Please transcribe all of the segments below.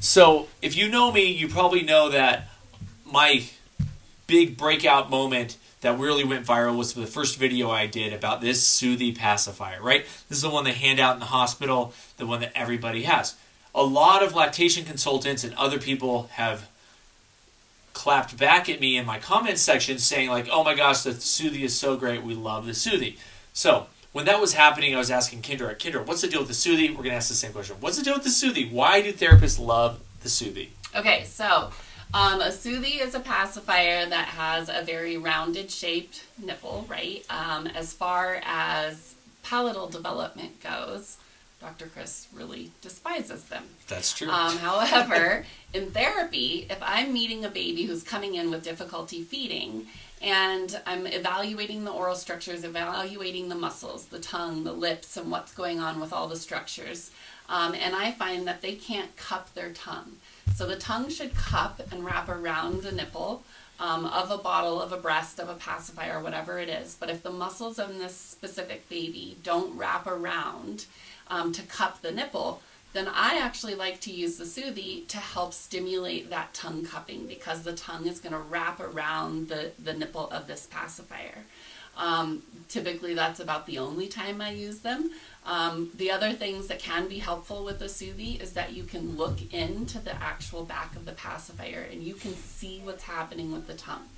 So if you know me, you probably know that my big breakout moment that really went viral was the first video I did about this Soothie Pacifier, right? This is the one they hand out in the hospital, the one that everybody has. A lot of lactation consultants and other people have clapped back at me in my comments section saying like, oh my gosh, the Soothie is so great, we love the Soothie. So when that was happening, I was asking Kindra, what's the deal with the Soothie? We're going to ask the same question. What's the deal with the Soothie? Why do therapists love the Soothie? Okay, so a Soothie is a pacifier that has a very rounded shaped nipple, right? As far as palatal development goes, Dr. Kris really despises them. That's true. However, in therapy, if I'm meeting a baby who's coming in with difficulty feeding and I'm evaluating the oral structures, evaluating the muscles, the tongue, the lips, and what's going on with all the structures, and I find that they can't cup their tongue. So the tongue should cup and wrap around the nipple of a bottle, of a breast, of a pacifier, whatever it is. But if the muscles of this specific baby don't wrap around to cup the nipple, then I actually like to use the Soothie to help stimulate that tongue cupping, because the tongue is going to wrap around the nipple of this pacifier. Typically that's about the only time I use them. The other things that can be helpful with the Soothie is that you can look into the actual back of the pacifier and you can see what's happening with the tongue.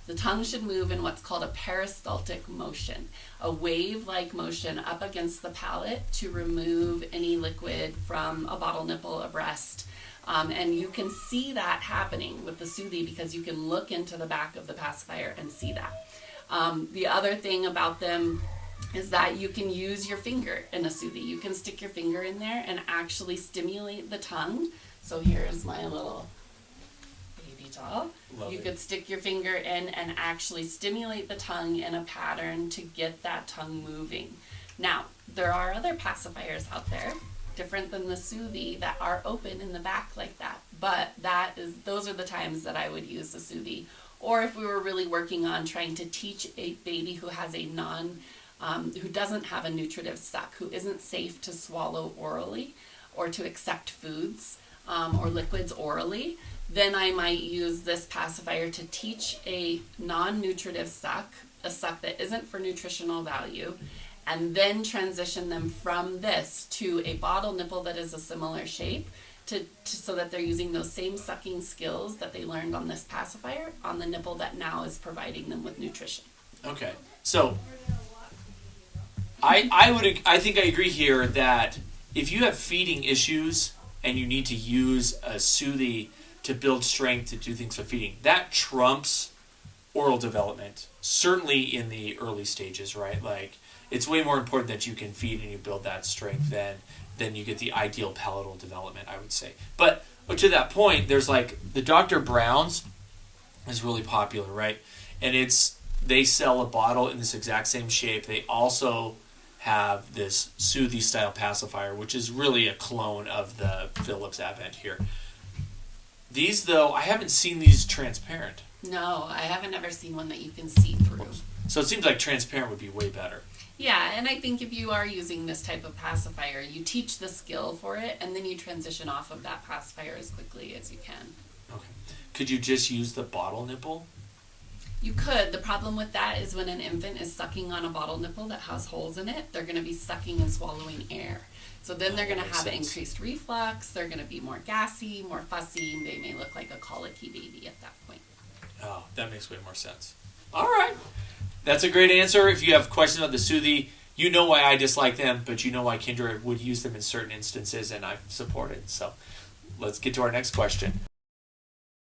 The tongue should move in what's called a peristaltic motion, a wave-like motion up against the palate to remove any liquid from a bottle nipple, a breast. And you can see that happening with the Soothie because you can look into the back of the pacifier and see that. The other thing about them is that you can use your finger in a Soothie. You can stick your finger in there and actually stimulate the tongue. So here's my little baby doll. You could stick your finger in and actually stimulate the tongue in a pattern to get that tongue moving. Now, there are other pacifiers out there, different than the Soothie, that are open in the back like that. But those are the times that I would use the Soothie. Or if we were really working on trying to teach a baby who has a who doesn't have a nutritive suck, who isn't safe to swallow orally or to accept foods or liquids orally, then I might use this pacifier to teach a non-nutritive suck, a suck that isn't for nutritional value, and then transition them from this to a bottle nipple that is a similar shape so that they're using those same sucking skills that they learned on this pacifier on the nipple that now is providing them with nutrition. Okay, so I think I agree here that if you have feeding issues and you need to use a Soothie to build strength to do things for feeding, that trumps oral development, certainly in the early stages, right? Like, it's way more important that you can feed and you build that strength than you get the ideal palatal development, I would say. But to that point, there's like the Dr. Brown's is really popular, right? And they sell a bottle in this exact same shape. They also have this Soothie style pacifier, which is really a clone of the Philips Avent here. These, though, I haven't seen these transparent. No, I haven't ever seen one that you can see through. So it seems like transparent would be way better. Yeah, and I think if you are using this type of pacifier, you teach the skill for it, and then you transition off of that pacifier as quickly as you can. Okay. Could you just use the bottle nipple? You could. The problem with that is when an infant is sucking on a bottle nipple that has holes in it, they're going to be sucking and swallowing air. So then they're going to have increased reflux, they're going to be more gassy, more fussy, and they may look like a colicky baby at that point. Oh, that makes way more sense. All right. That's a great answer. If you have questions on the Soothie, you know why I dislike them, but you know why Kindra would use them in certain instances, and I support it. So let's get to our next question.